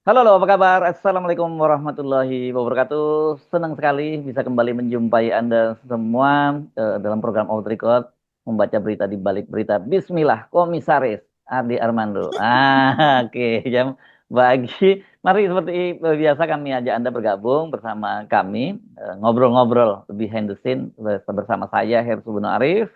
Halo, halo, apa kabar? Assalamualaikum warahmatullahi wabarakatuh. Senang sekali bisa kembali menjumpai Anda semua dalam program Out Record, membaca berita di balik berita. Bismillah, Komisaris Adi Armando. Oke, jam bagi. Mari seperti biasa kami ajak Anda bergabung bersama kami, ngobrol-ngobrol behind the scene bersama saya, Hersu Buno Arif.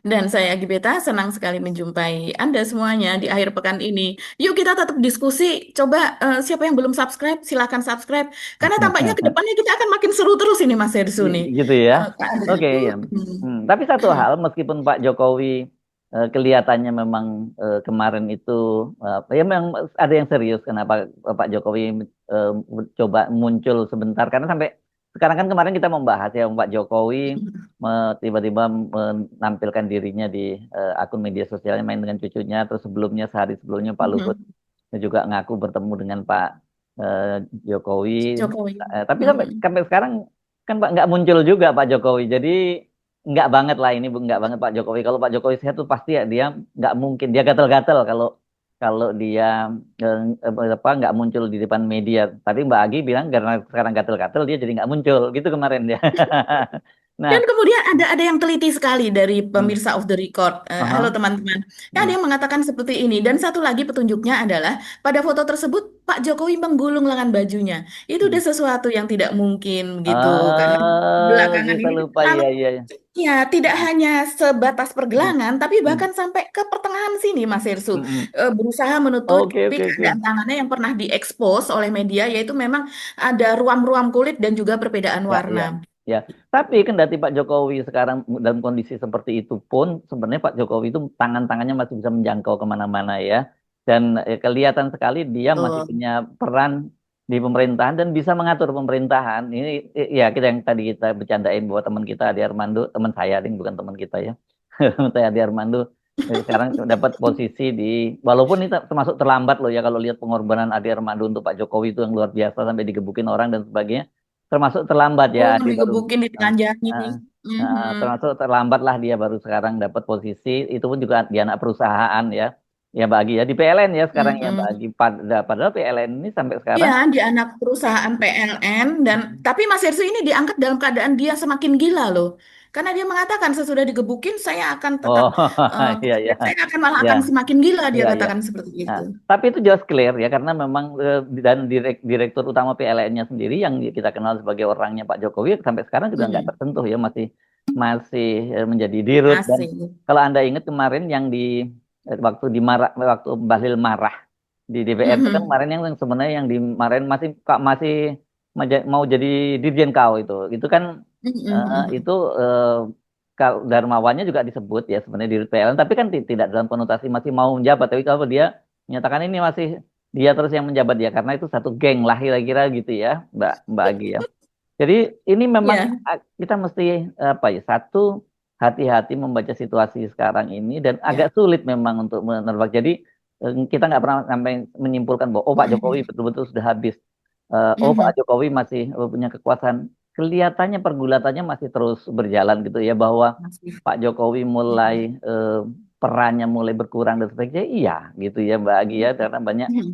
Dan saya Agi Beta, senang sekali menjumpai Anda semuanya di akhir pekan ini. Yuk kita tetap diskusi. Coba siapa yang belum subscribe, silakan subscribe. Karena tampaknya ke depannya kita akan makin seru terus ini Mas Hersu nih. Gitu ya. Kak Anda Oke, itu. ya. Tapi satu hal, meskipun Pak Jokowi kelihatannya memang kemarin itu ya memang ada yang serius kenapa Pak Jokowi coba muncul sebentar karena sampai sekarang kan kemarin kita membahas ya Pak Jokowi tiba-tiba menampilkan dirinya di akun media sosialnya main dengan cucunya terus sebelumnya sehari sebelumnya Pak Luhut juga ngaku bertemu dengan Pak eh, Jokowi. Jokowi. Tapi sampai sampai sekarang kan Pak nggak muncul juga Pak Jokowi. Jadi nggak banget lah ini Bu, nggak banget Pak Jokowi. Kalau Pak Jokowi sehat tuh pasti ya dia nggak mungkin dia gatel-gatel kalau kalau dia apa nggak muncul di depan media. Tadi Mbak Agi bilang karena sekarang gatel-gatel dia jadi nggak muncul gitu kemarin dia. Nah, Dan kemudian ada yang teliti sekali dari hmm, pemirsa of the record. Halo aha, teman-teman. Ya, ada hmm, yang mengatakan seperti ini. Dan satu lagi petunjuknya adalah pada foto tersebut Pak Jokowi menggulung lengan bajunya. Itu hmm. udah sesuatu yang tidak mungkin gitu. Karena belakangan Kita ini lupa lalu iya iya. Iya. ya tidak Hmm, hanya sebatas hmm, pergelangan, tapi hmm, bahkan sampai ke pertengahan sini Mas Irsu. hmm, hmm. Berusaha Oke menutupi oke oke. keadaan tangannya yang pernah diekspos oleh media, yaitu memang ada ruam-ruam kulit dan juga perbedaan Ya, ya, warna. ya. Tapi kendati Pak Jokowi sekarang dalam kondisi seperti itu pun, sebenarnya Pak Jokowi itu tangan-tangannya masih bisa menjangkau kemana-mana ya. Dan kelihatan sekali dia masih Betul. punya peran di pemerintahan dan bisa mengatur pemerintahan. Ini ya kita yang tadi kita bercandain bahwa teman kita Adi Armando, teman saya, ini bukan teman kita ya. Teman saya Adi Armando sekarang dapat posisi di, walaupun ini termasuk terlambat loh ya kalau lihat pengorbanan Adi Armando untuk Pak Jokowi itu yang luar biasa sampai digebukin orang dan sebagainya termasuk terlambat ya Oh, dia baru digebukin di ah, tengah jalan ini. ah, Mhm. termasuk terlambat lah dia baru sekarang dapat posisi itu pun juga di anak perusahaan ya bagi ya di PLN ya sekarang ya Mhm. bagi padahal PLN ini sampai Ya, sekarang di anak perusahaan PLN dan tapi Mas Hersu ini diangkat dalam keadaan dia semakin gila loh. Karena dia mengatakan sesudah digebukin saya akan tetap oh iya iya saya akan malah ya akan semakin gila dia iya iya. katakan seperti Nah, itu. tapi itu jelas clear ya karena memang dan direktur utama PLN-nya sendiri yang kita kenal sebagai orangnya Pak Jokowi sampai sekarang juga nggak Mhm. tersentuh ya masih masih menjadi dirut dan Asik. kalau Anda ingat kemarin yang di waktu Bahlil marah di DPR itu kan Mhm. kemarin yang sebenarnya yang di kemarin masih mau jadi Dirjen KAU itu kan Mhm. itu Darmawannya juga disebut ya sebenarnya di PLN tapi kan tidak dalam konotasi masih mau menjabat tapi kalau dia menyatakan ini masih dia terus yang menjabat ya karena itu satu geng lah kira-kira gitu ya Mbak Mbak Agi ya. Jadi ini memang Ya. kita mesti apa ya satu hati-hati membaca situasi sekarang ini dan agak Ya. sulit memang untuk menerbak. Jadi kita nggak pernah sampai menyimpulkan bahwa oh Pak Jokowi Mhm. betul-betul sudah habis. Oh Pak Mhm. Jokowi masih punya kekuasaan. Kelihatannya pergulatannya masih terus berjalan gitu ya bahwa Masih. Pak Jokowi mulai eh, perannya mulai berkurang dan sebagainya. Iya gitu ya Mbak Agi ya karena banyak Mhm.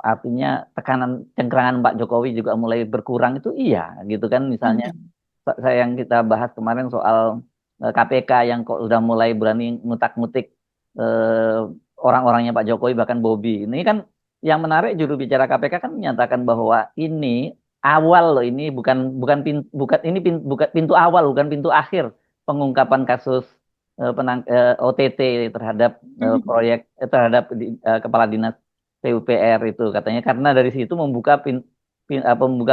artinya tekanan cengkrangan Pak Jokowi juga mulai berkurang itu iya gitu kan misalnya Mhm. saya yang kita bahas kemarin soal KPK yang kok udah mulai berani ngutak-ngutik eh, orang-orangnya Pak Jokowi bahkan Bobi ini kan yang menarik juru bicara KPK kan menyatakan bahwa ini awal loh ini bukan bukan bukan ini bukan pintu awal bukan pintu akhir pengungkapan kasus OTT terhadap Mhm. proyek terhadap kepala dinas PUPR itu katanya karena dari situ membuka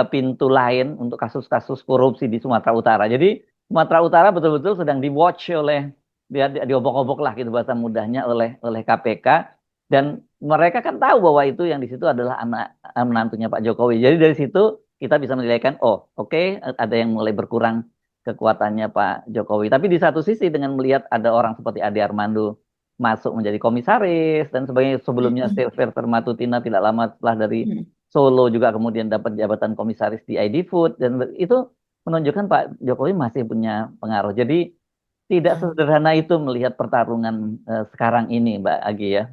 pintu lain untuk kasus-kasus korupsi di Sumatera Utara. Jadi Sumatera Utara betul-betul sedang di-watch oleh dia diobok-obok lah gitu bahasa mudahnya oleh KPK dan mereka kan tahu bahwa itu yang di situ adalah anak menantunya Pak Jokowi. Jadi dari situ kita bisa menilaikan oh oke ada yang mulai berkurang kekuatannya Pak Jokowi. Tapi di satu sisi dengan melihat ada orang seperti Ade Armando masuk menjadi komisaris dan sebagainya sebelumnya Mhm. Sylvester Matutina tidak lama setelah dari Mhm. Solo juga kemudian dapat jabatan komisaris di ID Food dan itu menunjukkan Pak Jokowi masih punya pengaruh. Jadi tidak Mhm. sederhana itu melihat pertarungan sekarang ini Mbak Agi ya.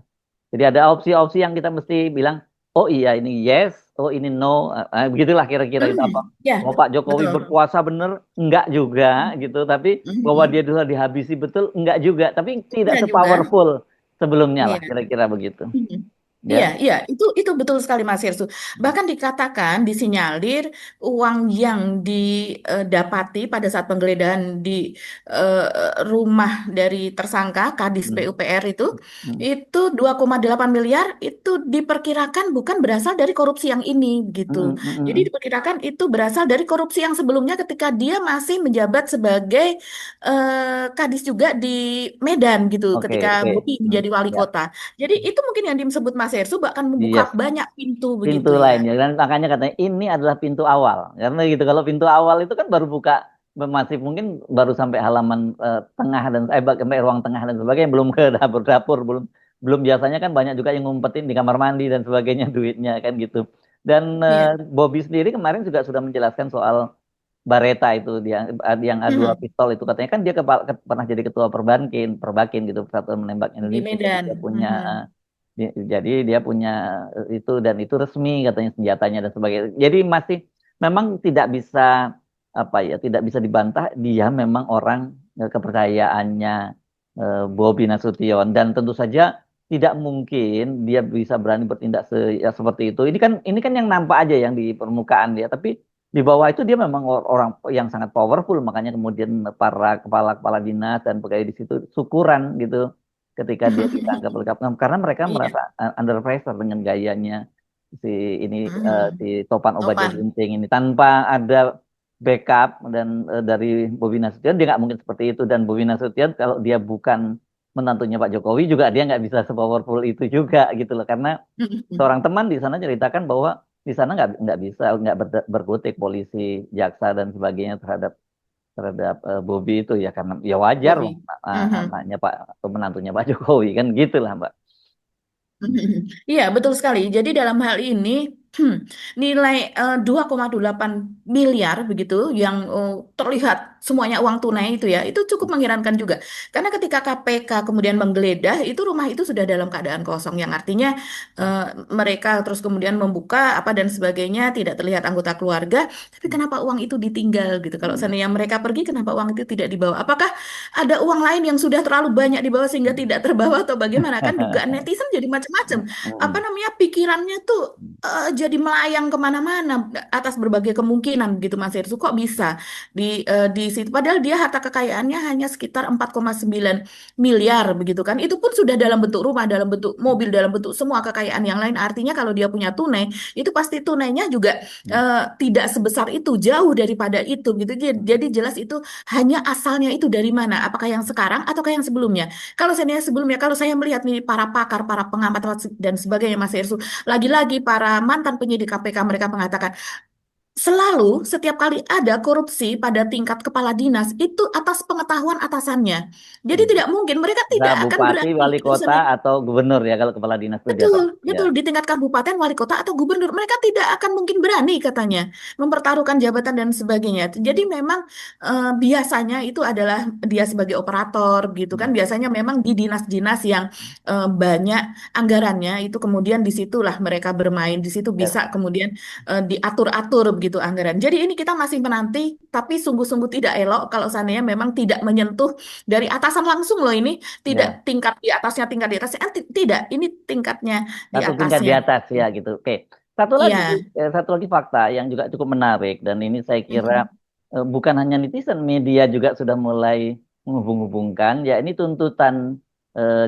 Jadi ada opsi-opsi yang kita mesti bilang oh iya ini yes, oh ini no, begitulah kira-kira itu apa. Hmm, ya, Bahwa Pak Jokowi betul. berkuasa bener, enggak juga gitu. Tapi bahwa dia Mhm. dulu dihabisi betul, enggak juga. Tapi tidak Enggak juga. sepowerful sebelumnya lah, Iya. kira-kira begitu. Mhm. Ya. Iya, iya, itu betul sekali Mas Hirsu. Bahkan dikatakan, disinyalir uang yang didapati pada saat penggeledahan di rumah dari tersangka Kadis Hmm. PUPR Hmm. itu 2,8 miliar itu diperkirakan bukan berasal dari korupsi yang ini gitu. Hmm. Hmm. Jadi Hmm. diperkirakan itu berasal dari korupsi yang sebelumnya ketika dia masih menjabat sebagai Kadis juga di Medan gitu, Oke, ketika oke. Bobi Hmm. menjadi wali Ya. kota. Jadi itu mungkin yang disebut Mas Hersu akan membuka Yes. banyak pintu Pintu begitu ya. lainnya dan makanya katanya ini adalah pintu awal karena gitu kalau pintu awal itu kan baru buka masih mungkin baru sampai halaman tengah dan sampai ruang tengah dan sebagainya belum ke dapur-dapur belum belum biasanya kan banyak juga yang ngumpetin di kamar mandi dan sebagainya duitnya kan gitu dan Iya. Bobby sendiri kemarin juga sudah menjelaskan soal Bareta itu dia yang A2 Mm-mm. pistol itu katanya kan dia pernah jadi ketua Perbakin gitu Persatuan Menembak Di Indonesia jadi Medan. dia punya Mhm. jadi dia punya itu dan itu resmi katanya senjatanya dan sebagainya. Jadi masih memang tidak bisa apa ya, tidak bisa dibantah dia memang orang kepercayaannya Bobi Nasution dan tentu saja tidak mungkin dia bisa berani bertindak ya, seperti itu. Ini kan yang nampak aja yang di permukaan dia, tapi di bawah itu dia memang orang yang sangat powerful makanya kemudian para kepala-kepala dinas dan pegawai di situ syukuran gitu ketika dia ditangkap oleh KPK karena mereka Iya. merasa under pressure dengan gayanya si ini si Mhm. Topan Obadia Topan. Ginting ini tanpa ada backup dan dari Bobi Nasution dia nggak mungkin seperti itu dan Bobi Nasution kalau dia bukan menantunya Pak Jokowi juga dia nggak bisa sepowerful itu juga gitu loh karena Mhm. seorang teman di sana ceritakan bahwa di sana nggak bisa nggak berkutik polisi jaksa dan sebagainya terhadap terhadap Bobi itu ya karena ya wajar Bobi. Mhm. anaknya Pak atau menantunya Pak Jokowi kan gitulah Mbak. Iya, betul sekali. Jadi dalam hal ini nilai 2,8 miliar begitu yang terlihat semuanya uang tunai itu ya, itu cukup mengherankan juga. Karena ketika KPK kemudian menggeledah, itu rumah itu sudah dalam keadaan kosong yang artinya eh, mereka terus kemudian membuka apa dan sebagainya tidak terlihat anggota keluarga, tapi kenapa uang itu ditinggal gitu? Kalau Hmm. seandainya mereka pergi, kenapa uang itu tidak dibawa? Apakah ada uang lain yang sudah terlalu banyak dibawa sehingga tidak terbawa atau bagaimana? Kan dugaan netizen jadi macam-macam. Apa namanya pikirannya tuh jadi melayang kemana-mana atas berbagai kemungkinan gitu Mas Irsu. Kok bisa di situ? Padahal dia harta kekayaannya hanya sekitar 4,9 miliar begitu kan? Itu pun sudah dalam bentuk rumah, dalam bentuk mobil, dalam bentuk semua kekayaan yang lain. Artinya kalau dia punya tunai, itu pasti tunainya juga tidak sebesar itu, jauh daripada itu gitu. Jadi jelas itu hanya asalnya itu dari mana? Apakah yang sekarang ataukah yang sebelumnya? Kalau saya sebelumnya, kalau saya melihat nih para pakar, para pengamat dan sebagainya, Mas Hersu, lagi-lagi para mantan penyidik KPK mereka mengatakan selalu setiap kali ada korupsi pada tingkat kepala dinas itu atas pengetahuan atasannya. Jadi tidak mungkin mereka Bisa tidak akan bupati, berani. wali kota atau gubernur ya kalau kepala dinas itu di Betul, atas. Ya. betul. Di tingkat kabupaten, wali kota, atau gubernur, mereka tidak akan mungkin berani katanya mempertaruhkan jabatan dan sebagainya. Jadi memang biasanya itu adalah dia sebagai operator, gitu kan. Biasanya memang di dinas-dinas yang banyak anggarannya, itu kemudian disitulah mereka bermain. Di situ Yes. bisa kemudian diatur-atur begitu anggaran. Jadi ini kita masih menanti, tapi sungguh-sungguh tidak elok kalau seandainya memang tidak menyentuh dari atasan langsung loh ini. Tidak Ya. tingkat di atasnya, tingkat di atasnya. Tidak, ini tingkatnya di Satu tingkat di atasnya. atas ya gitu. Oke. Satu lagi, Iya. satu lagi fakta yang juga cukup menarik dan ini saya kira Mhm. bukan hanya netizen, media juga sudah mulai menghubung-hubungkan. Ya ini tuntutan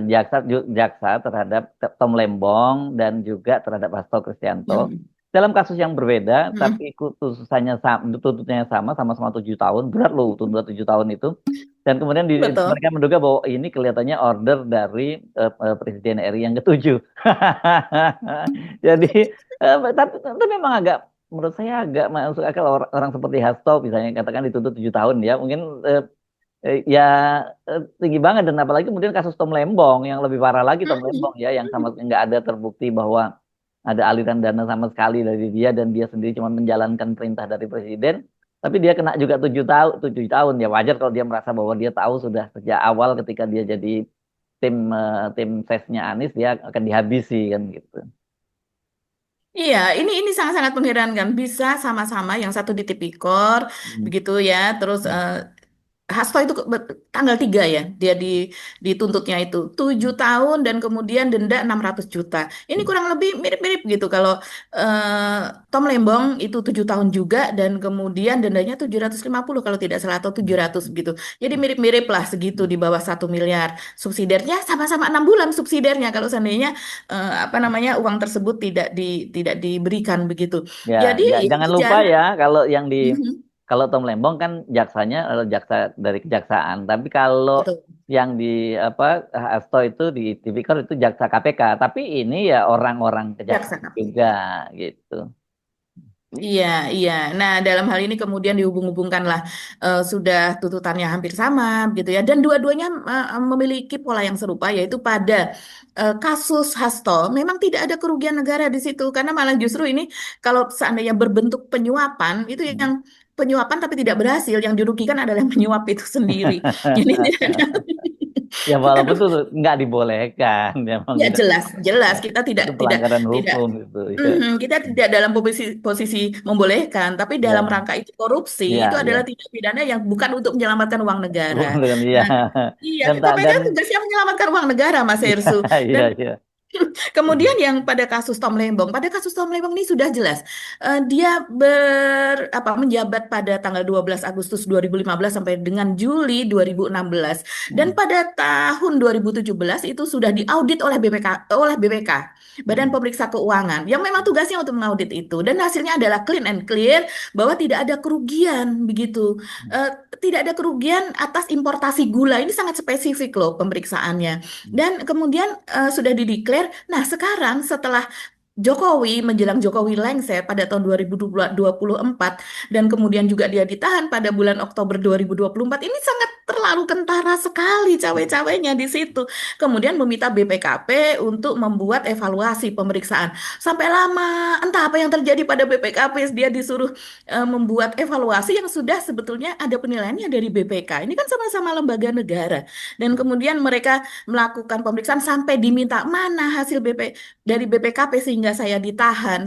jaksa terhadap Tom Lembong dan juga terhadap Hasto Kristianto Mhm. dalam kasus yang berbeda, tapi Mhm. tuntutannya sama, tuntutannya sama-sama 7 tahun. Berat loh tuntutan 7 tahun itu. Dan kemudian Betul. mereka menduga bahwa ini kelihatannya order dari Presiden RI yang ketujuh. Jadi, tapi memang agak, menurut saya agak masuk akal orang seperti Hasto misalnya katakan dituntut 7 tahun ya, mungkin ya tinggi banget dan apalagi kemudian kasus Tom Lembong yang lebih parah lagi Tom Mhm. Lembong ya yang sama nggak ada terbukti bahwa ada aliran dana sama sekali dari dia dan dia sendiri cuma menjalankan perintah dari presiden tapi dia kena juga 7 tahun ya wajar kalau dia merasa bahwa dia tahu sudah sejak awal ketika dia jadi tim sesnya Anies dia akan dihabisi kan gitu. Iya, ini sangat-sangat mengherankan. Bisa sama-sama yang satu di tipikor, Hmm. begitu ya. Terus Hasto itu tanggal 3 ya, dia dituntutnya itu 7 tahun dan kemudian denda 600 juta. Ini kurang lebih mirip-mirip gitu. Kalau Tom Lembong itu 7 tahun juga dan kemudian dendanya 750 kalau tidak salah atau 700 begitu. Jadi mirip-mirip lah segitu di bawah 1 miliar. Subsidiarnya sama-sama 6 bulan subsidiarnya kalau seandainya apa namanya uang tersebut tidak diberikan begitu. Ya, Jadi ya jangan lupa wajar. ya kalau yang di Mhm. kalau Tom Lembong kan jaksanya jaksa dari kejaksaan, tapi kalau Betul. yang di apa Hasto itu di Tipikor itu jaksa KPK, tapi ini ya orang-orang Jaksa kejaksaan juga KPK. gitu. Iya, iya. Nah, dalam hal ini kemudian dihubung-hubungkanlah sudah tuntutannya hampir sama, gitu ya. Dan dua-duanya memiliki pola yang serupa, yaitu pada kasus Hasto, memang tidak ada kerugian negara di situ, karena malah justru ini kalau seandainya berbentuk penyuapan, itu yang penyuapan tapi tidak berhasil, yang dirugikan adalah yang menyuap itu sendiri. Jadi tidak ada. Ya walaupun Aduh, itu nggak dibolehkan, memang ya tidak. jelas, jelas Ya, kita tidak itu tidak pelanggaran tidak hukum gitu ya. kita tidak dalam posisi membolehkan, tapi dalam Ya, rangka itu korupsi itu ya, adalah ya. tindak pidana yang bukan untuk menyelamatkan uang negara. Bukan ya. Nah, iya, Dan tak KPK dan tugasnya menyelamatkan uang negara, Mas Hersu. iya Dan iya. kemudian yang pada kasus Tom Lembong, pada kasus Tom Lembong ini sudah jelas. Dia menjabat pada tanggal 12 Agustus 2015 sampai dengan Juli 2016. Dan Hmm, pada tahun 2017 itu sudah diaudit oleh BPK, Badan hmm, Pemeriksa Keuangan, yang memang tugasnya untuk mengaudit itu. Dan hasilnya adalah clean and clear bahwa tidak ada kerugian begitu. Eh, Tidak ada kerugian atas importasi gula. Ini sangat spesifik loh pemeriksaannya. Dan kemudian sudah dideklar. Nah, sekarang setelah Jokowi menjelang Jokowi lengser pada tahun 2024 dan kemudian juga dia ditahan pada bulan Oktober 2024 ini sangat terlalu kentara sekali cawe-cawenya di situ. Kemudian meminta BPKP untuk membuat evaluasi pemeriksaan. Sampai lama entah apa yang terjadi pada BPKP dia disuruh membuat evaluasi yang sudah sebetulnya ada penilaiannya dari BPK. Ini kan sama-sama lembaga negara. Dan kemudian mereka melakukan pemeriksaan sampai diminta mana hasil dari BPKP sehingga saya ditahan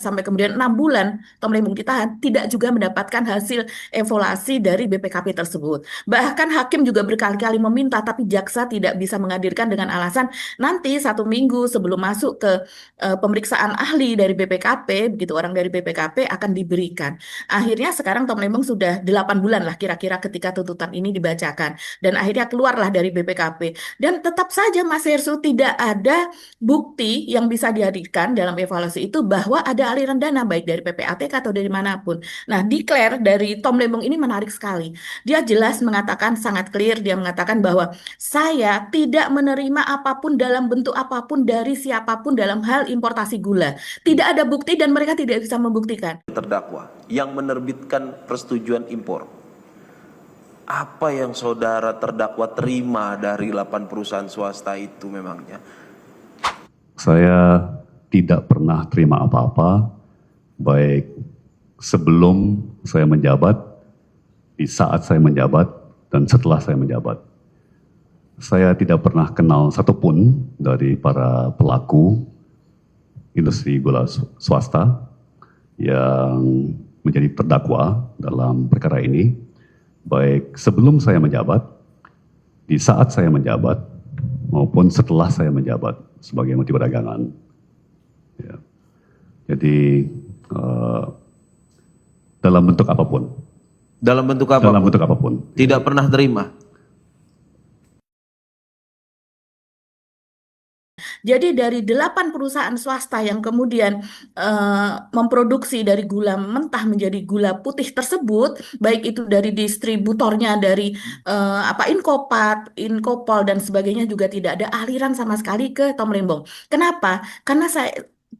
sampai kemudian 6 bulan Tom Lembong ditahan tidak juga mendapatkan hasil evaluasi dari BPKP tersebut. Bahkan hakim juga berkali-kali meminta tapi jaksa tidak bisa menghadirkan dengan alasan nanti 1 minggu sebelum masuk ke pemeriksaan ahli dari BPKP, begitu orang dari BPKP akan diberikan. Akhirnya sekarang Tom Lembong sudah 8 bulan lah kira-kira ketika tuntutan ini dibacakan dan akhirnya keluarlah dari BPKP. Dan tetap saja Mas Hersu tidak ada bukti yang bisa dihadirkan dalam evaluasi itu bahwa ada aliran dana baik dari PPATK atau dari manapun. Nah, declare dari Tom Lembong ini menarik sekali. Dia jelas mengatakan sangat clear, dia mengatakan bahwa saya tidak menerima apapun dalam bentuk apapun dari siapapun dalam hal importasi gula. Tidak ada bukti dan mereka tidak bisa membuktikan. Terdakwa yang menerbitkan persetujuan impor. Apa yang saudara terdakwa terima dari 8 perusahaan swasta itu memangnya? Saya tidak pernah terima apa-apa, baik sebelum saya menjabat, di saat saya menjabat, dan setelah saya menjabat. Saya tidak pernah kenal satupun dari para pelaku industri gula swasta yang menjadi terdakwa dalam perkara ini, baik sebelum saya menjabat, di saat saya menjabat, maupun setelah saya menjabat sebagai Menteri Perdagangan. Ya. Jadi dalam bentuk apapun, Dalam bentuk dalam apapun? bentuk apapun. Tidak pernah terima. Jadi dari 8 perusahaan swasta yang kemudian memproduksi dari gula mentah menjadi gula putih tersebut, baik itu dari distributornya dari Inkopat, Inkopol dan sebagainya juga tidak ada aliran sama sekali ke Tom Lembong. Kenapa? Karena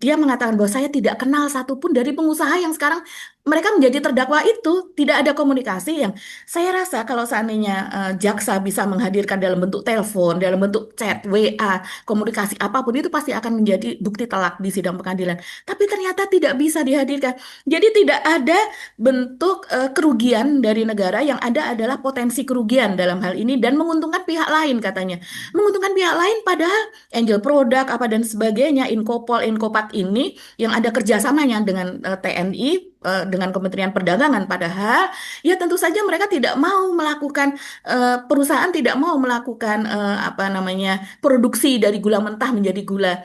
dia mengatakan bahwa saya tidak kenal satupun dari pengusaha yang sekarang mereka menjadi terdakwa itu tidak ada komunikasi yang saya rasa kalau seandainya jaksa bisa menghadirkan dalam bentuk telepon, dalam bentuk chat, WA, komunikasi apapun itu pasti akan menjadi bukti telak di sidang pengadilan. Tapi ternyata tidak bisa dihadirkan. Jadi tidak ada bentuk kerugian dari negara, yang ada adalah potensi kerugian dalam hal ini dan menguntungkan pihak lain katanya. Menguntungkan pihak lain padahal Angel Product apa dan sebagainya, Inkopol, Inkopat ini yang ada kerjasamanya dengan TNI, dengan Kementerian Perdagangan, padahal ya tentu saja mereka tidak mau melakukan, perusahaan tidak mau melakukan apa namanya, produksi dari gula mentah menjadi gula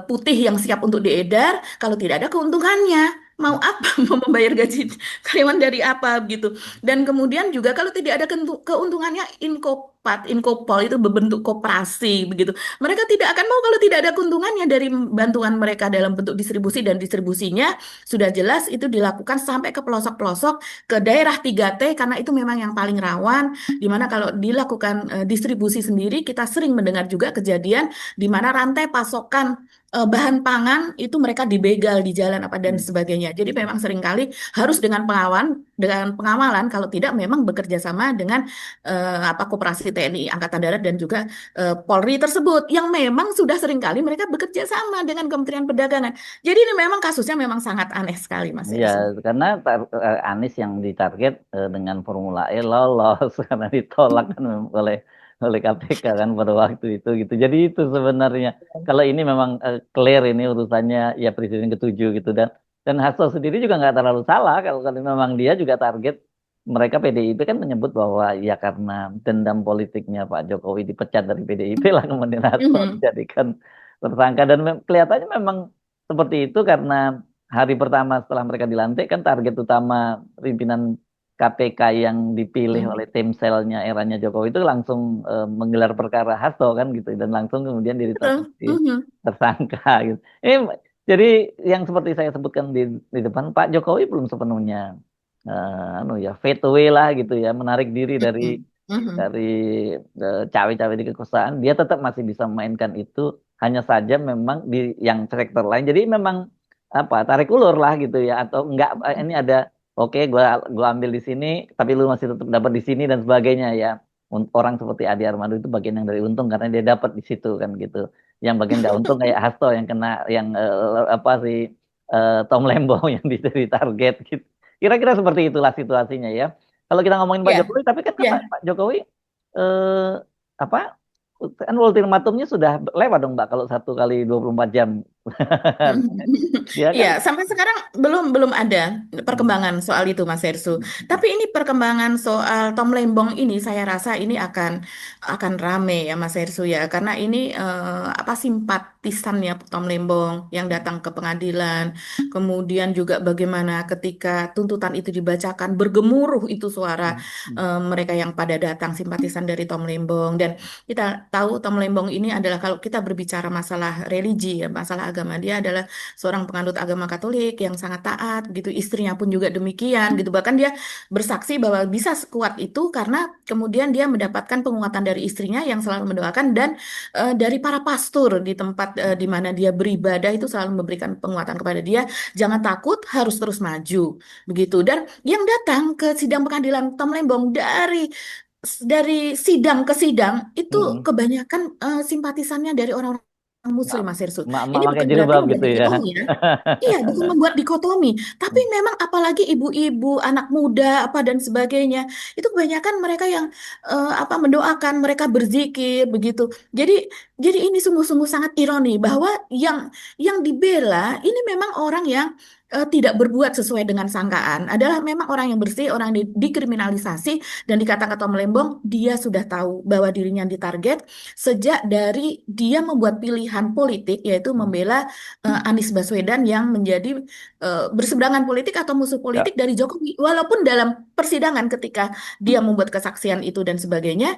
putih yang siap untuk diedar kalau tidak ada keuntungannya. Mau apa? Mau membayar gaji karyawan dari apa begitu. Dan kemudian juga kalau tidak ada keuntungannya, Inkopat, Inkopol itu berbentuk koperasi begitu. Mereka tidak akan mau kalau tidak ada keuntungannya dari bantuan mereka dalam bentuk distribusi, dan distribusinya sudah jelas itu dilakukan sampai ke pelosok-pelosok, ke daerah 3T, karena itu memang yang paling rawan, di mana kalau dilakukan distribusi sendiri, kita sering mendengar juga kejadian di mana rantai pasokan bahan pangan itu mereka dibegal di jalan apa dan sebagainya. Jadi memang seringkali harus dengan pengawalan, kalau tidak memang bekerja sama dengan apa, koperasi TNI Angkatan Darat dan juga Polri tersebut, yang memang sudah seringkali mereka bekerja sama dengan Kementerian Perdagangan. Jadi ini memang kasusnya memang sangat aneh sekali, Mas Ya, Ersu. karena Anies yang ditarget dengan Formula E lolos karena ditolak kan oleh KPK kan pada waktu itu gitu. Jadi itu sebenarnya kalau ini memang clear ini urusannya ya Presiden ketujuh gitu, dan Hasto sendiri juga nggak terlalu salah kalau memang dia juga target, mereka PDIP kan menyebut bahwa ya karena dendam politiknya Pak Jokowi dipecat dari PDIP lah kemudian Hasto Mhm. dijadikan tersangka, dan kelihatannya memang seperti itu karena hari pertama setelah mereka dilantik kan target utama pimpinan KPK yang dipilih oleh Mhm. tim selnya eranya Jokowi itu langsung menggelar perkara Hasto kan gitu, dan langsung kemudian ditetapkan Betul. Mhm. tersangka gitu. Ini jadi yang seperti saya sebutkan di depan, Pak Jokowi belum sepenuhnya anu ya fade away lah gitu ya, menarik diri dari Mhm. Mhm. dari cawe-cawe di kekuasaan, dia tetap masih bisa memainkan itu, hanya saja memang di yang sektor lain. Jadi memang apa tarik ulur lah gitu ya, atau enggak ini ada oke gua ambil di sini tapi lu masih tetap dapat di sini dan sebagainya ya. Orang seperti Adi Armando itu bagian yang dari untung karena dia dapat di situ kan gitu. Yang bagian nggak untung kayak Hasto yang kena yang apa sih Tom Lembong yang jadi target gitu. Kira-kira seperti itulah situasinya ya. Kalau kita ngomongin Pak Ya, Jokowi, tapi kan katanya ya. Pak Jokowi eh, apa kan ultimatumnya sudah lewat dong Mbak kalau 1 kali 24 jam. Dia Iya, kan sampai sekarang belum belum ada hmm, perkembangan soal itu, Mas Hersu. hmm, Tapi ini perkembangan soal Tom Lembong ini saya rasa ini akan rame ya, Mas Hersu ya, karena ini apa, simpatisannya Tom Lembong yang datang ke pengadilan, kemudian juga bagaimana ketika tuntutan itu dibacakan bergemuruh itu suara hmm, hmm, mereka yang pada datang, simpatisan dari Tom Lembong. Dan kita tahu Tom Lembong ini adalah, kalau kita berbicara masalah religi ya, masalah agama, dia adalah seorang penganut agama Katolik yang sangat taat gitu. Istrinya pun juga demikian gitu. Bahkan dia bersaksi bahwa bisa sekuat itu karena kemudian dia mendapatkan penguatan dari istrinya yang selalu mendoakan, dan dari para pastor di tempat di mana dia beribadah itu selalu memberikan penguatan kepada dia, jangan takut, harus terus maju begitu. Dan yang datang ke sidang pengadilan Tom Lembong dari sidang ke sidang itu hmm. kebanyakan simpatisannya dari orang Muslim, Mas Hirsu. Mak Ini pakai bukan berarti jilbab membuat gitu ya. dikotomi ya. Iya, bukan membuat dikotomi, tapi memang apalagi ibu-ibu, anak muda, apa dan sebagainya, itu kebanyakan mereka yang apa, mendoakan, mereka berzikir begitu. Jadi ini sungguh-sungguh sangat ironi bahwa yang dibela ini memang orang yang tidak berbuat sesuai dengan sangkaan, adalah memang orang yang bersih, orang yang dikriminalisasi, dan dikatakan Tom Lembong, dia sudah tahu bahwa dirinya ditarget sejak dari dia membuat pilihan politik, yaitu membela Anies Baswedan yang menjadi berseberangan politik atau musuh Ya. politik dari Jokowi. Walaupun dalam persidangan ketika dia membuat kesaksian itu dan sebagainya,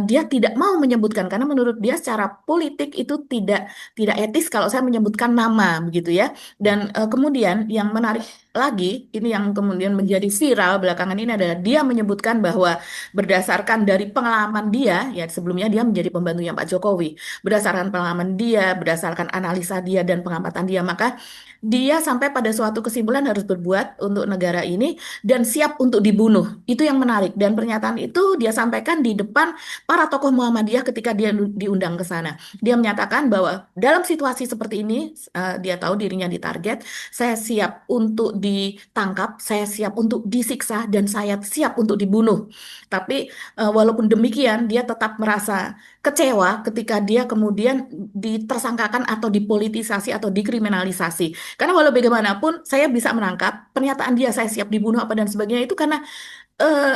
dia tidak mau menyebutkan karena menurut dia secara politik itu tidak tidak etis kalau saya menyebutkan nama begitu ya. Dan kemudian yang menarik lagi, ini yang kemudian menjadi viral belakangan ini adalah dia menyebutkan bahwa berdasarkan dari pengalaman dia, ya sebelumnya dia menjadi pembantunya Pak Jokowi, berdasarkan pengalaman dia, berdasarkan analisa dia dan pengamatan dia, maka dia sampai pada suatu kesimpulan harus berbuat untuk negara ini dan siap untuk dibunuh. Itu yang menarik. Dan pernyataan itu dia sampaikan di depan para tokoh Muhammadiyah ketika dia diundang ke sana. Dia menyatakan bahwa dalam situasi seperti ini, dia tahu dirinya ditarget, saya siap untuk ditangkap, saya siap untuk disiksa, dan saya siap untuk dibunuh. Tapi walaupun demikian, dia tetap merasa kecewa ketika dia kemudian ditersangkakan atau dipolitisasi atau dikriminalisasi. Karena walau bagaimanapun saya bisa menangkap pernyataan dia saya siap dibunuh apa dan sebagainya itu karena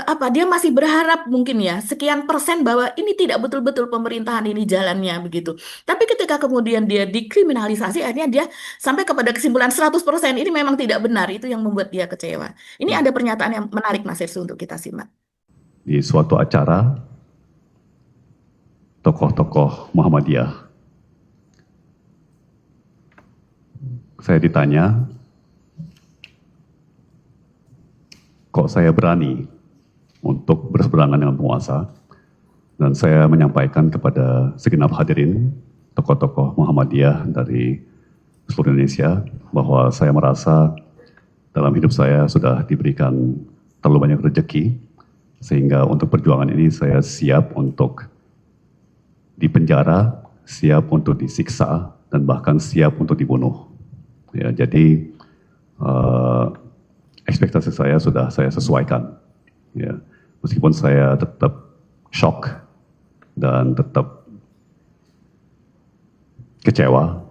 apa dia masih berharap mungkin ya sekian persen bahwa ini tidak betul-betul pemerintahan ini jalannya begitu. Tapi ketika kemudian dia dikriminalisasi akhirnya dia sampai kepada kesimpulan 100% ini memang tidak benar. Itu yang membuat dia kecewa. Ini ada pernyataan yang menarik Mas Irsu untuk kita simak. Di suatu acara, tokoh-tokoh Muhammadiyah, saya ditanya, kok saya berani untuk berseberangan dengan penguasa, dan saya menyampaikan kepada segenap hadirin, tokoh-tokoh Muhammadiyah dari seluruh Indonesia, bahwa saya merasa dalam hidup saya sudah diberikan terlalu banyak rezeki, sehingga untuk perjuangan ini saya siap untuk dipenjara, siap untuk disiksa, dan bahkan siap untuk dibunuh. Ya, jadi ekspektasi saya sudah saya sesuaikan. Ya, meskipun saya tetap shock dan tetap kecewa.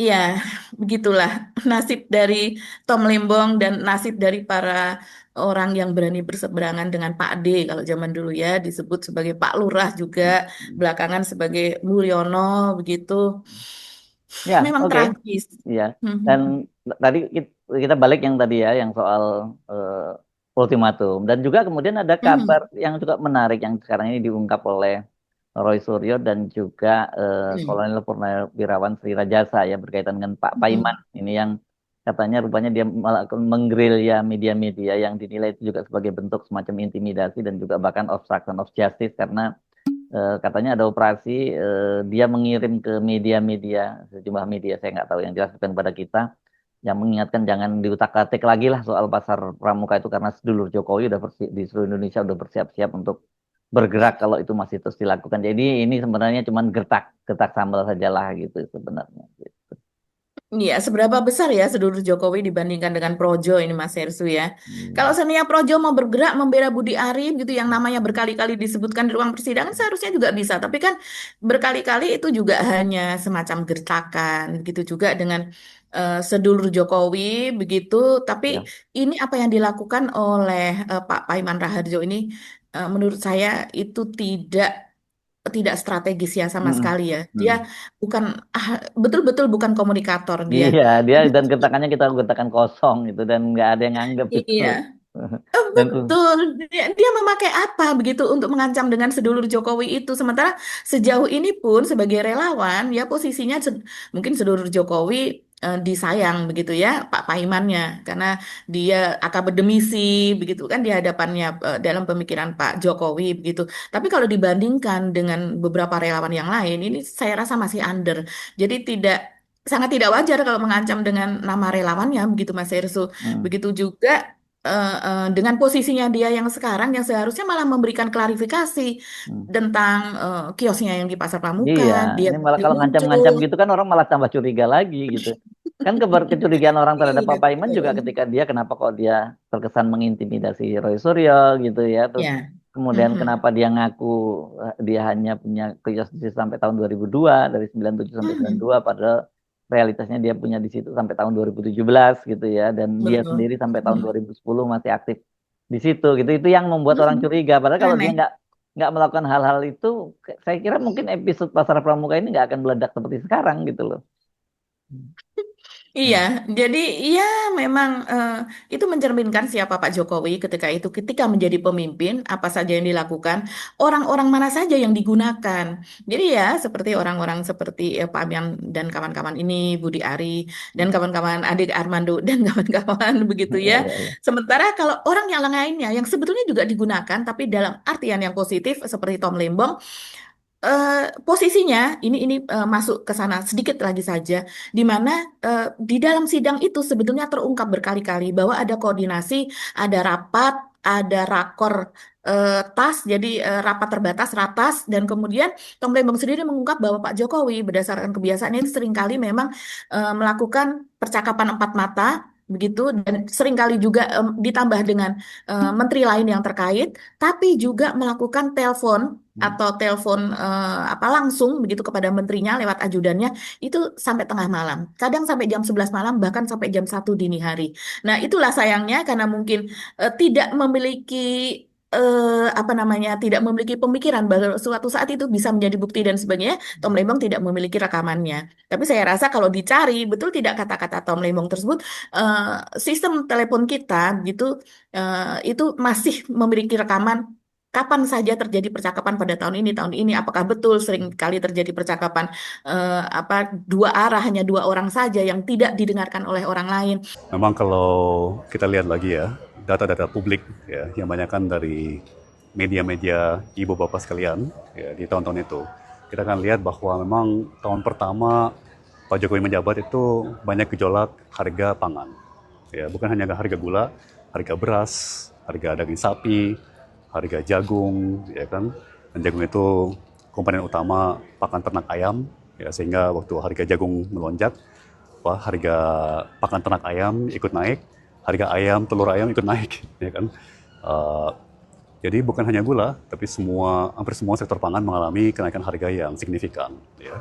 Iya, begitulah nasib dari Tom Lembong dan nasib dari para orang yang berani berseberangan dengan Pak D kalau zaman dulu ya disebut sebagai Pak Lurah juga belakangan sebagai Mulyono begitu. Ya, Memang oke. tragis. Iya. Mhm. Dan tadi kita balik yang tadi ya, yang soal ultimatum. Dan juga kemudian ada kabar Mhm. yang juga menarik yang sekarang ini diungkap oleh Roy Suryo dan juga Mhm. Kolonel Purnawirawan Sri Rajasa ya berkaitan dengan Pak Paiman. Mhm. Ini yang katanya rupanya dia melakukan menggerilya media-media yang dinilai itu juga sebagai bentuk semacam intimidasi dan juga bahkan obstruction of justice karena katanya ada operasi dia mengirim ke media-media sejumlah media saya nggak tahu yang jelas bukan pada kita yang mengingatkan jangan diutak-atik lagi lah soal pasar pramuka itu karena sedulur Jokowi udah di seluruh Indonesia udah bersiap-siap untuk bergerak kalau itu masih terus dilakukan. Jadi ini sebenarnya cuma gertak gertak sambal sajalah gitu sebenarnya. Gitu. Iya, seberapa besar ya sedulur Jokowi dibandingkan dengan Projo ini Mas Hersu ya. Kalau Hmm. seandainya Projo mau bergerak membela Budi Ari gitu yang namanya berkali-kali disebutkan di ruang persidangan seharusnya juga bisa. Tapi kan berkali-kali itu juga hanya semacam gertakan gitu juga dengan sedulur Jokowi begitu. Tapi Ya. ini apa yang dilakukan oleh Pak Paiman Raharjo ini menurut saya itu tidak strategis ya sama Mm-mm. sekali ya. Dia Mm. bukan betul-betul bukan komunikator dia. Iya, dia Dia dan gertakannya kita gertakan kosong gitu dan nggak ada yang nganggep itu. iya. Dan tuh, Betul, dia memakai apa begitu untuk mengancam dengan sedulur Jokowi itu. Sementara sejauh ini pun sebagai relawan, ya posisinya mungkin sedulur Jokowi disayang begitu ya, Pak Paimannya, karena dia akademisi begitu kan di hadapannya dalam pemikiran Pak Jokowi begitu. Tapi kalau dibandingkan dengan beberapa relawan yang lain, ini saya rasa masih under. Jadi sangat tidak wajar kalau mengancam dengan nama relawannya begitu Mas Hersu. mm, Begitu juga dengan posisinya dia yang sekarang yang seharusnya malah memberikan klarifikasi mm. tentang kiosnya yang di Pasar Pramuka, Iya, dia ini malah kembali kalau ngancam-ngancam muncul. gitu kan orang malah tambah curiga lagi gitu. Kan kecurigaan orang terhadap Iya, Pak Paiman juga betul. ketika dia kenapa kok dia terkesan mengintimidasi Roy Suryo gitu ya. Terus Ya. kemudian kenapa Mhm. dia ngaku dia hanya punya kios di situ sampai tahun 2002 dari 97 sampai Mhm. 92 padahal realitasnya dia punya di situ sampai tahun 2017 gitu ya dan dia Betul. sendiri sampai tahun Mhm. 2010 masih aktif di situ gitu. Itu yang membuat orang Mhm. curiga. Padahal kalau dia Aneh. nggak melakukan hal-hal itu, saya kira mungkin episode Pasar Pramuka ini nggak akan meledak seperti sekarang gitu loh. Iya, jadi ya memang itu mencerminkan siapa Pak Jokowi ketika itu, ketika menjadi pemimpin, apa saja yang dilakukan, orang-orang mana saja yang digunakan. Jadi ya seperti orang-orang seperti Pak Amian dan kawan-kawan ini, Budi Ari dan kawan-kawan Adik Armando dan kawan-kawan begitu Iya, ya. iya, iya. Sementara kalau orang yang lainnya yang sebetulnya juga digunakan, tapi dalam artian yang positif seperti Tom Lembong. Posisinya ini masuk ke sana sedikit lagi saja, di mana di dalam sidang itu sebetulnya terungkap berkali-kali bahwa ada koordinasi, ada rapat, ada rakor tas, jadi rapat terbatas ratas, dan kemudian Tom Lembong sendiri mengungkap bahwa Pak Jokowi berdasarkan kebiasaannya itu seringkali memang melakukan percakapan empat mata. Begitu, dan seringkali juga ditambah dengan menteri lain yang terkait, tapi juga melakukan telepon atau telepon apa langsung begitu kepada menterinya lewat ajudannya itu sampai tengah malam. Kadang sampai jam 11 malam, bahkan sampai jam 1 dini hari. Nah, itulah sayangnya karena mungkin tidak memiliki apa namanya, tidak memiliki pemikiran bahwa suatu saat itu bisa menjadi bukti dan sebagainya. Tom Lembong tidak memiliki rekamannya. Tapi saya rasa kalau dicari betul tidak kata-kata Tom Lembong tersebut, sistem telepon kita gitu itu masih memiliki rekaman kapan saja terjadi percakapan pada tahun ini, apakah betul sering kali terjadi percakapan apa dua arah, hanya dua orang saja yang tidak didengarkan oleh orang lain. Memang kalau kita lihat lagi ya, data-data publik ya, yang banyak kan dari media-media ibu bapak sekalian ya, di tahun-tahun itu, kita akan lihat bahwa memang tahun pertama Pak Jokowi menjabat itu banyak gejolak harga pangan. Ya, bukan hanya harga gula, harga beras, harga daging sapi, harga jagung, ya kan. Dan jagung itu komponen utama pakan ternak ayam, ya, sehingga waktu harga jagung melonjak, harga pakan ternak ayam ikut naik, harga ayam, telur ayam ikut naik, ya kan. Uh, jadi bukan hanya gula, tapi hampir semua sektor pangan mengalami kenaikan harga yang signifikan, ya.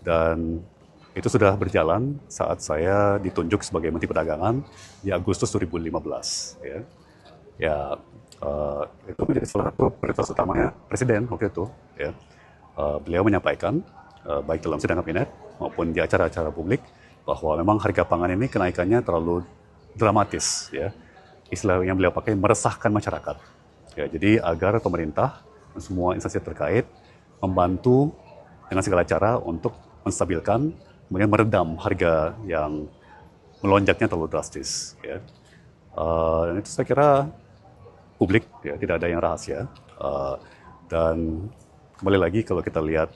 Dan itu sudah berjalan saat saya ditunjuk sebagai Menteri Perdagangan di Agustus 2015, ya. Ya, itu menjadi salah satu prioritas utamanya Presiden waktu itu, ya. Beliau menyampaikan baik dalam sidang kabinet maupun di acara-acara publik bahwa memang harga pangan ini kenaikannya terlalu dramatis, ya. Istilah yang beliau pakai meresahkan masyarakat. Ya, jadi agar pemerintah dan semua instansi terkait membantu dengan segala cara untuk menstabilkan, kemudian meredam harga yang melonjaknya terlalu drastis. Ya. Dan itu saya kira publik, ya, tidak ada yang rahasia. Dan kembali lagi kalau kita lihat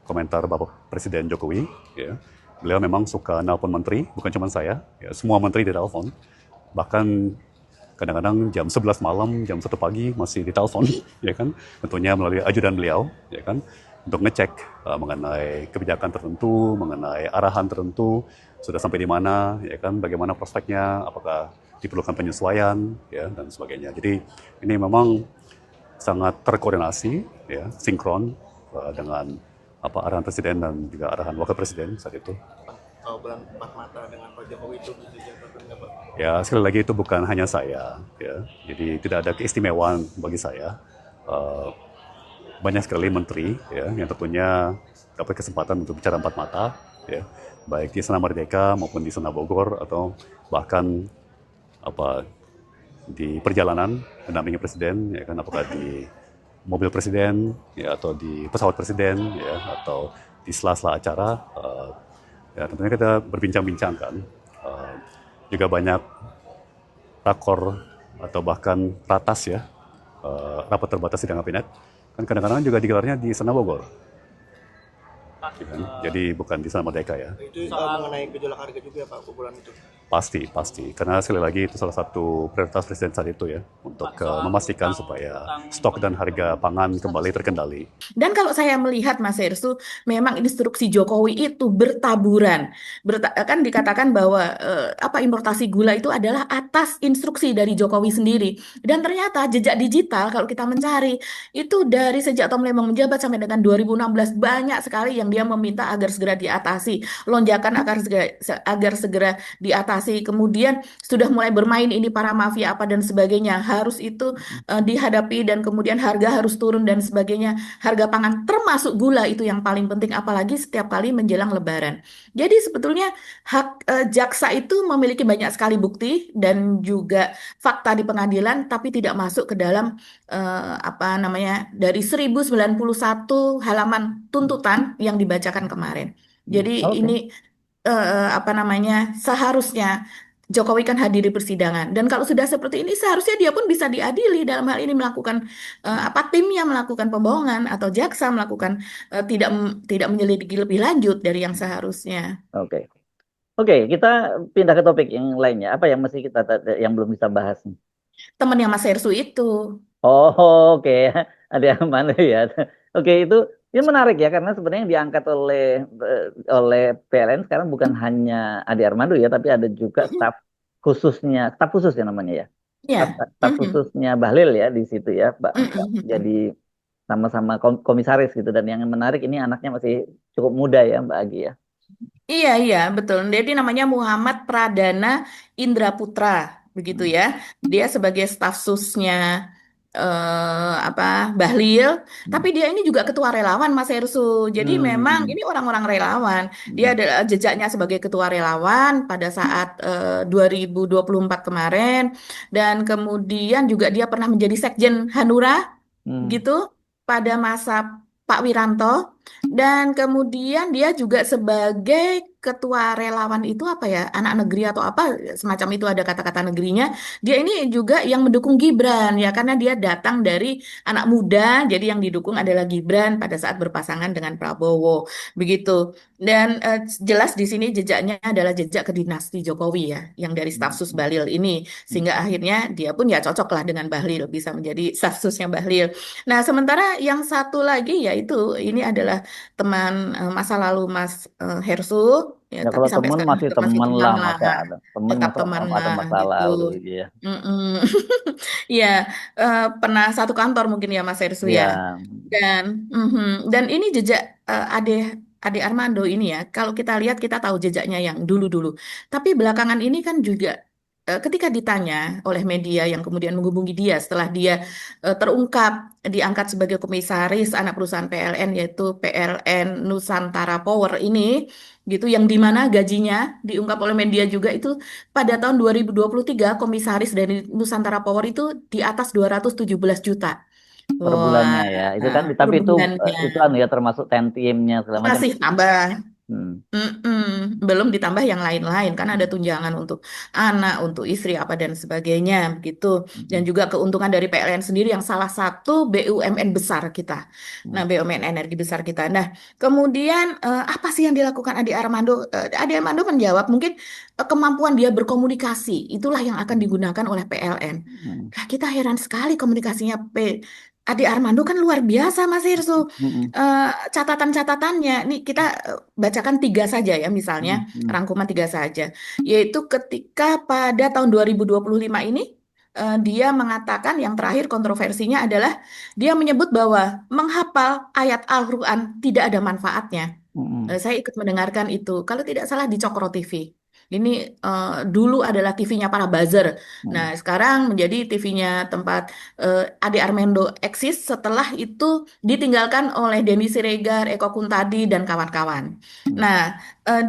komentar Bapak Presiden Jokowi, ya, beliau memang suka nelpon menteri, bukan cuma saya, ya, semua menteri ditelepon. Bahkan kadang-kadang jam 11 malam, jam 1 pagi masih ditelepon, ya kan, tentunya melalui ajudan beliau, ya kan, untuk ngecek mengenai kebijakan tertentu, mengenai arahan tertentu, sudah sampai di mana, ya kan, bagaimana prospeknya, apakah diperlukan penyesuaian, ya, dan sebagainya. Jadi ini memang sangat terkoordinasi, ya, sinkron dengan arahan Presiden dan juga arahan Wakil Presiden saat itu. Bulan empat mata dengan Pak Jokowi itu Pak? Ya, sekali lagi itu bukan hanya saya, ya. Jadi tidak ada keistimewaan bagi saya. Banyak sekali menteri, ya, yang tentunya dapat kesempatan untuk bicara empat mata, ya, baik di Istana Merdeka maupun di Istana Bogor atau bahkan di perjalanan mendampingi Presiden, ya kan, apakah di mobil Presiden, ya, atau di pesawat Presiden, ya, atau di sela-sela acara. Ya, tentunya kita berbincang-bincang kan. Juga banyak rakor atau bahkan ratas, ya, rapat terbatas sidang kabinet. Kan kadang-kadang juga digelarnya di Istana Bogor. Ya kan? Jadi bukan di Istana Merdeka, ya. Itu mengenai gejolak harga juga Pak bulan itu? Pasti. Karena sekali lagi itu salah satu prioritas Presiden saat itu, ya, untuk memastikan supaya stok dan harga pangan kembali terkendali. Dan kalau saya melihat Mas Hersu, memang instruksi Jokowi itu bertaburan. Kan dikatakan bahwa importasi gula itu adalah atas instruksi dari Jokowi sendiri. Dan ternyata jejak digital kalau kita mencari itu dari sejak Tom Lembong menjabat sampai dengan 2016 banyak sekali yang dia meminta agar segera diatasi, lonjakan agar segera diatasi. investasi, kemudian sudah mulai bermain ini para mafia apa dan sebagainya, harus itu dihadapi dan kemudian harga harus turun dan sebagainya. Harga pangan termasuk gula itu yang paling penting, apalagi setiap kali menjelang Lebaran. Jadi sebetulnya jaksa itu memiliki banyak sekali bukti dan juga fakta di pengadilan, tapi tidak masuk ke dalam apa namanya dari 1091 halaman tuntutan yang dibacakan kemarin. Jadi Oke. ini apa namanya seharusnya Jokowi kan hadir di persidangan dan kalau sudah seperti ini seharusnya dia pun bisa diadili dalam hal ini melakukan apa timnya melakukan pembohongan atau jaksa melakukan tidak menyelidiki lebih lanjut dari yang seharusnya. Oke. Oke, kita pindah ke topik yang lainnya. Apa yang masih kita yang belum bisa bahas nih? Temannya Mas Hersu itu. Oh, oke. Ada yang mana ya? Oke, itu menarik ya karena sebenarnya yang diangkat oleh PLN sekarang bukan hanya Ade Armando ya, tapi ada juga staf khusus ya namanya ya. Staf, Ya. staf khususnya Bahlil ya di situ ya, Mbak. Jadi Mhm. sama-sama komisaris gitu dan yang menarik ini anaknya masih cukup muda ya, Mbak Agi ya. Iya, iya, betul. Jadi namanya Muhammad Pradana Indra Putra, begitu Hmm. ya. Dia sebagai staf susnya apa Bahlil, Hmm. tapi dia ini juga ketua relawan Mas Hersu. Jadi memang Hmm. ini orang-orang relawan. Dia Hmm. ada jejaknya sebagai ketua relawan pada saat 2024 kemarin dan kemudian juga dia pernah menjadi sekjen Hanura Hmm. gitu pada masa Pak Wiranto dan kemudian dia juga sebagai ketua relawan itu apa ya anak negeri atau apa semacam itu ada kata-kata negerinya dia ini juga yang mendukung Gibran ya karena dia datang dari anak muda jadi yang didukung adalah Gibran pada saat berpasangan dengan Prabowo begitu dan jelas di sini jejaknya adalah jejak ke dinasti Jokowi ya yang dari stafsus Hmm. Bahlil ini Hmm. sehingga akhirnya dia pun ya cocok lah dengan Bahlil bisa menjadi stafsusnya Bahlil. Nah, sementara yang satu lagi yaitu ini adalah teman masa lalu Mas Hersu, ya, Ya tapi kalau sampai teman sekarang masih juga masih teman teman lah lah, masa ada teman tetap masa teman ada lah masa gitu. lalu ya. Mm-mm. Ya, pernah satu kantor mungkin ya Mas Hersu ya. Ya. Dan dan ini jejak Ade Ade Armando ini ya. Kalau kita lihat kita tahu jejaknya yang dulu-dulu. Tapi belakangan ini kan juga ketika ditanya oleh media yang kemudian menghubungi dia setelah dia terungkap diangkat sebagai komisaris anak perusahaan PLN yaitu PLN Nusantara Power ini gitu yang di mana gajinya diungkap oleh media juga itu pada tahun 2023 komisaris dari Nusantara Power itu di atas 217 juta. Per bulannya Wah, ya. Itu kan per tapi bulannya itu anu ya termasuk tentimnya segala macam. masih tambah. Hmm. Belum ditambah yang lain-lain kan ada tunjangan untuk anak, untuk istri apa dan sebagainya gitu. Dan Hmm. juga keuntungan dari PLN sendiri yang salah satu BUMN besar kita. Nah, Hmm. BUMN energi besar kita. Nah, kemudian apa sih yang dilakukan Adi Armando? Adi Armando menjawab mungkin kemampuan dia berkomunikasi itulah yang akan digunakan oleh PLN. Hmm. Nah, kita heran sekali komunikasinya Adi Armando kan luar biasa Mas Hirsu. Hmm. Catatan-catatannya, nih kita bacakan tiga saja ya misalnya, Hmm. Hmm. rangkuman tiga saja. Yaitu ketika pada tahun 2025 ini, dia mengatakan yang terakhir kontroversinya adalah dia menyebut bahwa menghafal ayat Al-Quran tidak ada manfaatnya. Hmm. Saya ikut mendengarkan itu. Kalau tidak salah di Cokro TV. Ini dulu adalah TV-nya para buzzer. Nah, Hmm. sekarang menjadi TV-nya tempat Ade Armando eksis. Setelah itu ditinggalkan oleh Denny Siregar, Eko Kuntadi, dan kawan-kawan. Hmm. Nah,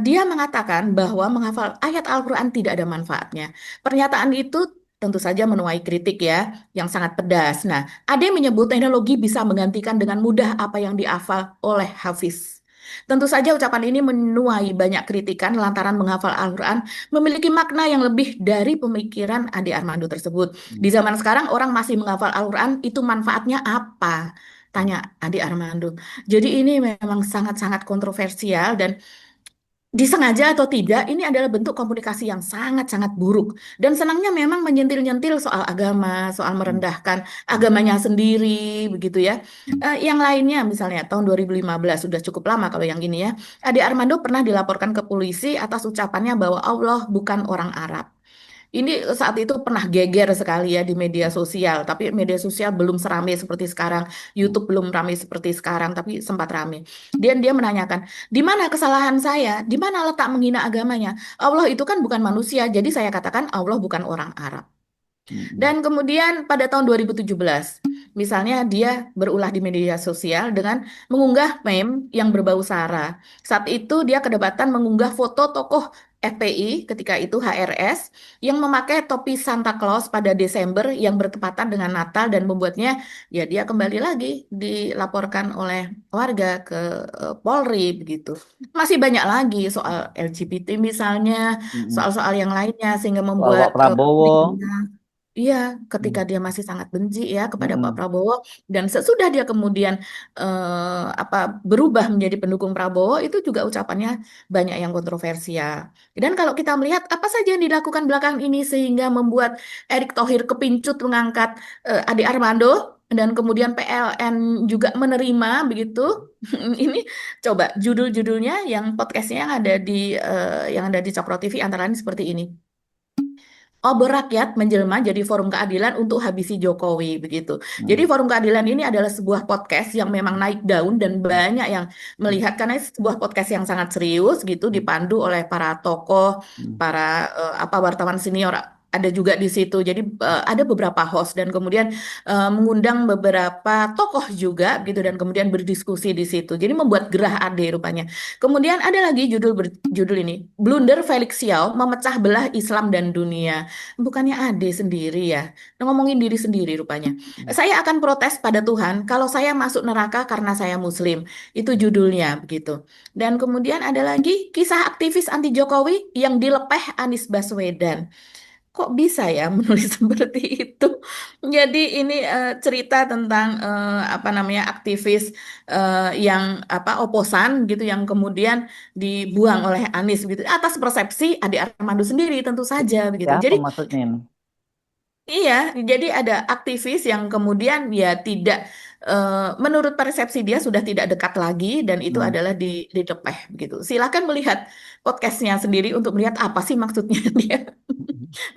dia mengatakan bahwa menghafal ayat Al-Quran tidak ada manfaatnya. Pernyataan itu tentu saja menuai kritik ya, yang sangat pedas. Nah, Ade menyebut teknologi bisa menggantikan dengan mudah apa yang dihafal oleh Hafiz. Tentu saja ucapan ini menuai banyak kritikan lantaran menghafal Al-Quran memiliki makna yang lebih dari pemikiran Ade Armando tersebut. Di Hmm. zaman sekarang orang masih menghafal Al-Quran, itu manfaatnya apa? Tanya Ade Armando. Jadi ini memang sangat-sangat kontroversial dan disengaja atau tidak, ini adalah bentuk komunikasi yang sangat-sangat buruk. Dan senangnya memang menyentil-nyentil soal agama, soal Hmm. merendahkan Hmm. agamanya sendiri, begitu ya. Hmm. Yang lainnya, misalnya tahun 2015, sudah cukup lama kalau yang ini ya. Ade Armando pernah dilaporkan ke polisi atas ucapannya bahwa Allah bukan orang Arab. Ini saat itu pernah geger sekali ya di media sosial, tapi media sosial belum seramai seperti sekarang. YouTube belum ramai seperti sekarang, tapi sempat ramai. Dan dia menanyakan, di mana kesalahan saya? Di mana letak menghina agamanya? Allah itu kan bukan manusia, jadi saya katakan Allah bukan orang Arab. Mm-mm. Dan kemudian pada tahun 2017, misalnya dia berulah di media sosial dengan mengunggah meme yang berbau sara. Saat itu dia kedapatan mengunggah foto tokoh FPI ketika itu HRS yang memakai topi Santa Claus pada Desember yang bertepatan dengan Natal dan membuatnya ya dia kembali lagi dilaporkan oleh warga ke Polri begitu. Masih banyak lagi soal LGBT misalnya, Mm-mm. soal-soal yang lainnya sehingga Soal Pak membuat Prabowo. iya, ketika Mm. dia masih sangat benci ya kepada Pak Mm-mm. Prabowo dan sesudah dia kemudian apa berubah menjadi pendukung Prabowo itu juga ucapannya banyak yang kontroversial. Dan kalau kita melihat apa saja yang dilakukan belakangan ini sehingga membuat Erick Thohir kepincut mengangkat Ade Armando dan kemudian PLN juga menerima begitu. Ini coba judul-judulnya yang podcastnya yang ada di Cokro TV antara lain seperti ini. Obor rakyat menjelma jadi forum keadilan untuk habisi Jokowi begitu. Jadi Mm. forum keadilan ini adalah sebuah podcast yang memang naik daun dan banyak yang melihat karena ini sebuah podcast yang sangat serius gitu dipandu oleh para tokoh, Mm. para wartawan senior ada juga di situ. Jadi ada beberapa host dan kemudian mengundang beberapa tokoh juga gitu dan kemudian berdiskusi di situ. Jadi membuat gerah ade rupanya. Kemudian ada lagi judul ini, Blunder Felix Xiao memecah belah Islam dan dunia. Bukannya Ade sendiri ya, ngomongin diri sendiri rupanya. Saya akan protes pada Tuhan kalau saya masuk neraka karena saya Muslim. Itu judulnya begitu. Dan kemudian ada lagi kisah aktivis anti Jokowi yang dilepeh Anies Baswedan. Kok bisa ya menulis seperti itu? Jadi ini cerita tentang apa namanya aktivis yang apa oposan gitu yang kemudian dibuang oleh Anies gitu atas persepsi Ade Armando sendiri tentu saja begitu. Siapa Jadi maksudnya ini? iya, jadi ada aktivis yang kemudian ya tidak menurut persepsi dia sudah tidak dekat lagi dan itu Hmm. adalah didepeh begitu. Silakan melihat podcastnya sendiri untuk melihat apa sih maksudnya dia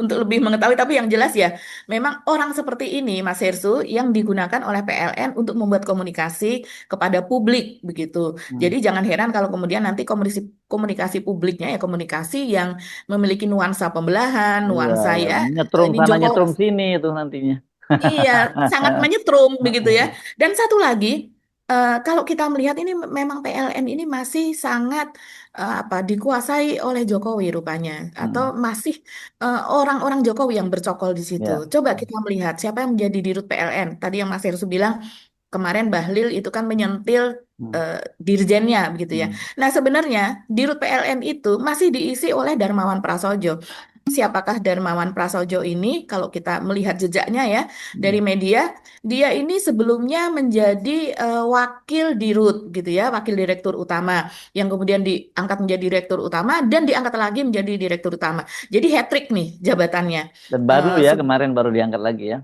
untuk lebih mengetahui. Tapi yang jelas ya, memang orang seperti ini, Mas Hersu, yang digunakan oleh PLN untuk membuat komunikasi kepada publik begitu. Hmm. Jadi jangan heran kalau kemudian nanti komunikasi komunikasi publiknya ya komunikasi yang memiliki nuansa pembelahan, Iya, nuansa ya. ya Nyetrum ini sana Jokowi. nyetrum sini itu nantinya. Iya, sangat menyetrum begitu ya. Dan satu lagi, kalau kita melihat ini memang PLN ini masih sangat apa dikuasai oleh Jokowi rupanya, atau Hmm. masih orang-orang Jokowi yang bercokol di situ. Ya. Coba kita melihat siapa yang menjadi dirut PLN. Tadi yang Mas Herssu bilang kemarin Bahlil itu kan menyentil Hmm. eh, dirjennya begitu ya. Hmm. Nah sebenarnya dirut PLN itu masih diisi oleh Darmawan Prasojo. Siapakah Darmawan Prasojo ini? Kalau kita melihat jejaknya ya Hmm. dari media, dia ini sebelumnya menjadi wakil dirut gitu ya, wakil direktur utama yang kemudian diangkat menjadi direktur utama dan diangkat lagi menjadi direktur utama. Jadi hat trick nih jabatannya. Dan baru Eh, ya su- kemarin baru diangkat lagi ya.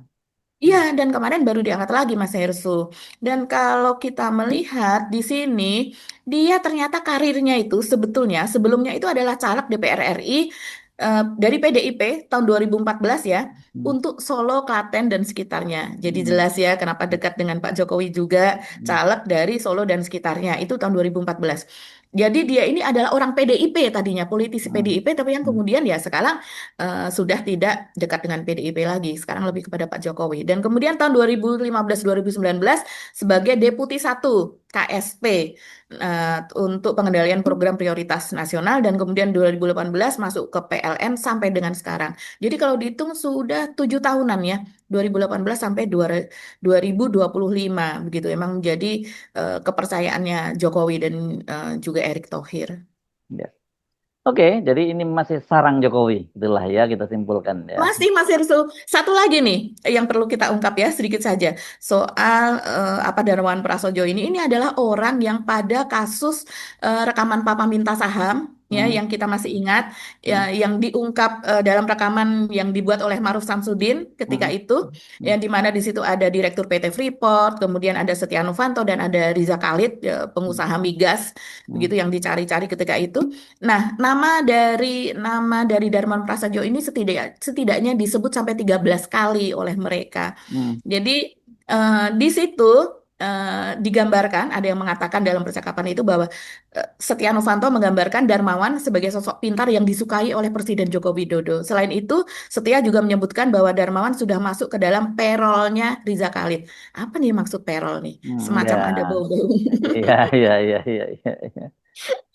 Iya, dan kemarin baru diangkat lagi Mas Hersu. Dan kalau kita melihat di sini, dia ternyata karirnya itu sebetulnya sebelumnya itu adalah caleg DPR RI dari PDIP tahun 2014 ya, Hmm. untuk Solo, Klaten dan sekitarnya. Jadi Hmm. jelas ya kenapa dekat dengan Pak Jokowi juga, Hmm. caleg dari Solo dan sekitarnya. Itu tahun 2014. Jadi dia ini adalah orang PDIP tadinya, politisi Hmm. PDIP, tapi yang Hmm. kemudian ya sekarang sudah tidak dekat dengan PDIP lagi, sekarang lebih kepada Pak Jokowi. Dan kemudian tahun 2015-2019 sebagai Deputi 1 KSP untuk pengendalian program prioritas nasional dan kemudian 2018 masuk ke PLN sampai dengan sekarang. Jadi kalau dihitung sudah 7 tahunan ya, 2018 sampai 2025 begitu. Emang menjadi kepercayaannya Jokowi dan juga Erick Thohir. Ya. Oke, jadi ini masih sarang Jokowi, itulah ya kita simpulkan ya. Masih, Mas Irsu. Satu lagi nih yang perlu kita ungkap ya sedikit saja soal apa Darmawan Prasojo ini. Ini adalah orang yang pada kasus rekaman Papa minta saham ya, Hmm, yang kita masih ingat, hmm, ya, yang diungkap dalam rekaman yang dibuat oleh Maruf Samsudin ketika hmm, itu, hmm, ya, di mana di situ ada Direktur PT Freeport, kemudian ada Setia Novanto dan ada Riza Khalid, ya, hmm, pengusaha migas, hmm, begitu yang dicari-cari ketika itu. Nah, nama dari Darman Prasajo ini setidaknya disebut sampai 13 kali oleh mereka. hmm, Jadi di situ digambarkan, ada yang mengatakan dalam percakapan itu bahwa Setia Novanto menggambarkan Darmawan sebagai sosok pintar yang disukai oleh Presiden Joko Widodo. Selain itu, Setia juga menyebutkan bahwa Darmawan sudah masuk ke dalam payroll-nya Riza Khalid. Apa nih maksud payroll nih? ya, Semacam ada bau-bau. ya, ya, ya, ya, ya, ya.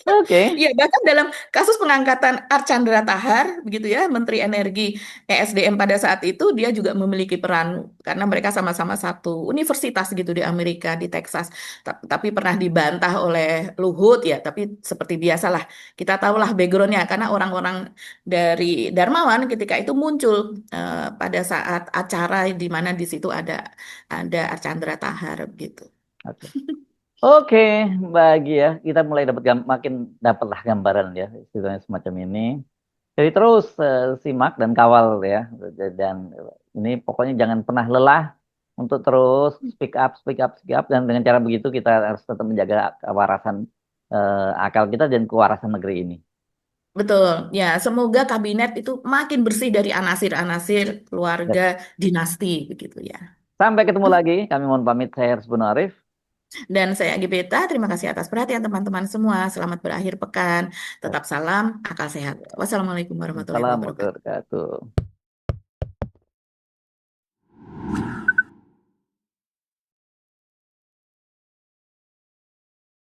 Oke. Ya, bahkan dalam kasus pengangkatan Archandra Tahar, begitu ya, Menteri Energi ESDM pada saat itu, dia juga memiliki peran karena mereka sama-sama satu universitas gitu di Amerika, di Texas. Tapi pernah dibantah oleh Luhut ya, tapi seperti biasalah, kita tahulah backgroundnya karena orang-orang dari Darmawan ketika itu muncul pada saat acara di mana di situ ada Archandra Tahar gitu. Oke. Oke, bagi ya, kita mulai makin dapatlah gambaran ya, istilahnya semacam ini. Jadi terus simak dan kawal ya, dan ini pokoknya jangan pernah lelah untuk terus speak up, speak up, speak up, dan dengan cara begitu kita harus tetap menjaga kewarasan akal kita dan kewarasan negeri ini. Betul, ya semoga kabinet itu makin bersih dari anasir-anasir Ya. keluarga dinasti begitu ya. Sampai ketemu lagi, kami mohon pamit, saya Hersbun Bono Arif. Dan saya Agibeta, terima kasih atas perhatian teman-teman semua. Selamat berakhir pekan. Tetap salam, akal sehat. Wassalamualaikum warahmatullahi Assalamualaikum wabarakatuh. warahmatullahi wabarakatuh.